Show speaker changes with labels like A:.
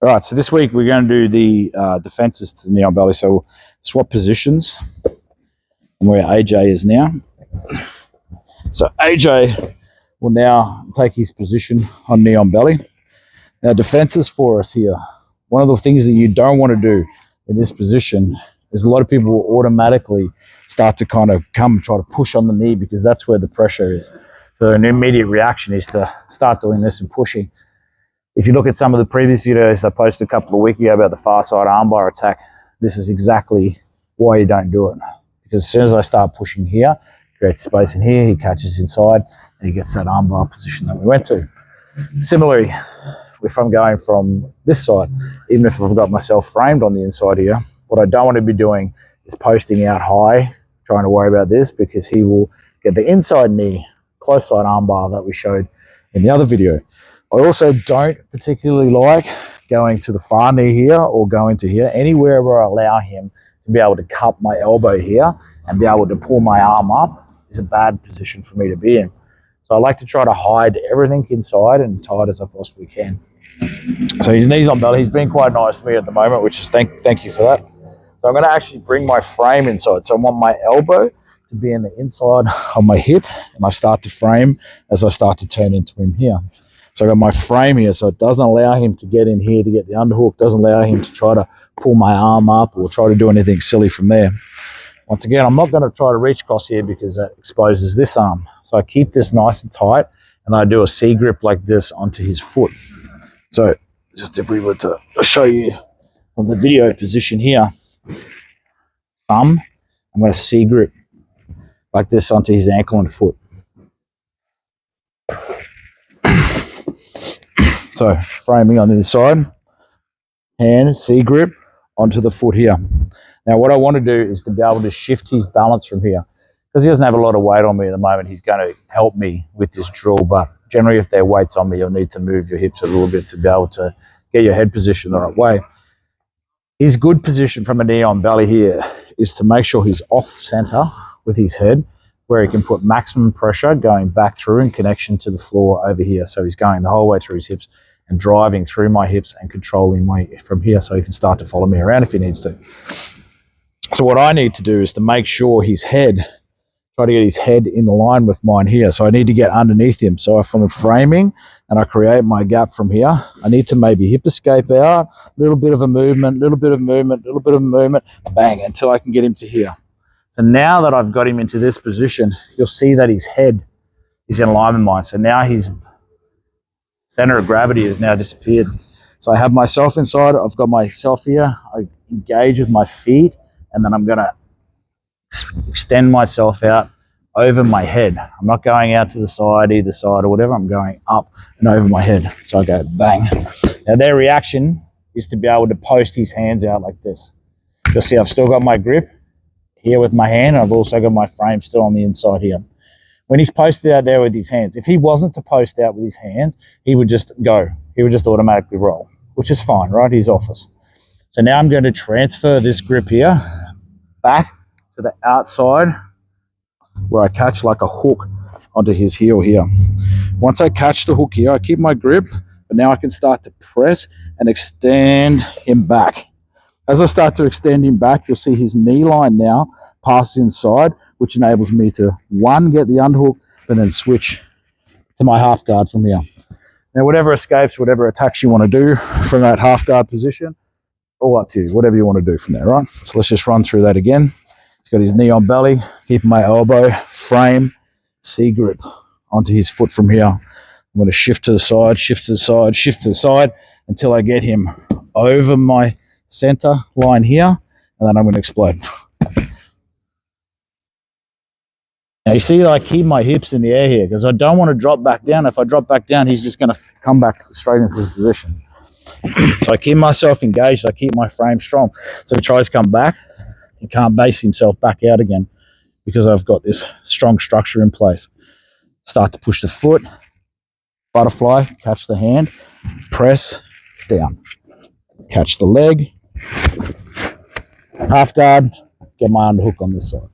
A: All right, so this week we're going to do the defenses to the knee on belly. So swap positions and where AJ is now. So AJ will now take his position on knee on belly. Now defenses for us here. One of the things that you don't want to do in this position is a lot of people will automatically start to kind of try to push on the knee because that's where the pressure is. So an immediate reaction is to start doing this and pushing. If you look at some of the previous videos I posted a couple of weeks ago about the far side armbar attack, this is exactly why you don't do it. Because as soon as I start pushing here, creates space in here, he catches inside, and he gets that armbar position that we went to. Similarly, if I'm going from this side, even if I've got myself framed on the inside here, what I don't want to be doing is posting out high, trying to worry about this, because he will get the inside knee, close side armbar that we showed in the other video. I also don't particularly like going to the far knee here or going to here, anywhere where I allow him to be able to cup my elbow here and be able to pull my arm up is a bad position for me to be in. So I like to try to hide everything inside and tight as I possibly can. So his knees on belly, he's been quite nice to me at the moment, which is thank you for that. So I'm going to actually bring my frame inside. So I want my elbow to be in the inside of my hip, and I start to frame as I start to turn into him here. So I got my frame here, so it doesn't allow him to get in here to get the underhook, doesn't allow him to try to pull my arm up or try to do anything silly from there. Once again, I'm not going to try to reach across here because that exposes this arm. So I keep this nice and tight, and I do a C grip like this onto his foot. So just if we were to show you from the video position here, thumb, I'm going to C grip like this onto his ankle and foot. So framing on the inside, hand, C grip onto the foot here. Now what I want to do is to be able to shift his balance from here. Because he doesn't have a lot of weight on me at the moment, he's going to help me with this drill, but generally if there are weights on me, you'll need to move your hips a little bit to be able to get your head positioned the right way. His good position from a knee on belly here is to make sure he's off center with his head, where he can put maximum pressure going back through in connection to the floor over here. So he's going the whole way through his hips and driving through my hips and controlling my from here so he can start to follow me around if he needs to. So what I need to do is to make sure his head, try to get his head in line with mine here. So I need to get underneath him. So if I'm framing and I create my gap from here, I need to maybe hip escape out, a little bit of a movement, little bit of movement, bang, until I can get him to here. So now that I've got him into this position, you'll see that his head is in alignment with mine. So now his center of gravity has now disappeared. So I have myself inside, I've got myself here, I engage with my feet, and then I'm going to extend myself out over my head. I'm not going out to the side, either side or whatever, I'm going up and over my head. So I go bang. Now their reaction is to be able to post his hands out like this. You'll see I've still got my grip here with my hand, and I've also got my frame still on the inside here. When he's posted out there with his hands, if he wasn't to post out with his hands, he would just go. He would just automatically roll, which is fine, right? He's off us. So now I'm going to transfer this grip here back to the outside where I catch like a hook onto his heel here. Once I catch the hook here, I keep my grip, but now I can start to press and extend him back. As I start to extend him back, you'll see his knee line now passes inside, which enables me to, one, get the underhook, but then switch to my half guard from here. Now, whatever escapes, whatever attacks you want to do from that half guard position, all up to you, whatever you want to do from there, right? So let's just run through that again. He's got his knee on belly, keeping my elbow, frame, C grip onto his foot from here. I'm going to shift to the side, shift to the side, shift to the side until I get him over my center line here, and then I'm going to explode. Now you see I keep my hips in the air here because I don't want to drop back down. If I drop back down, he's just going to come back straight into his position. So I keep myself engaged, I keep my frame strong. So if he tries to come back, he can't base himself back out again because I've got this strong structure in place. Start to push the foot, butterfly, catch the hand, press down. Catch the leg, half guard, get my underhook on this side.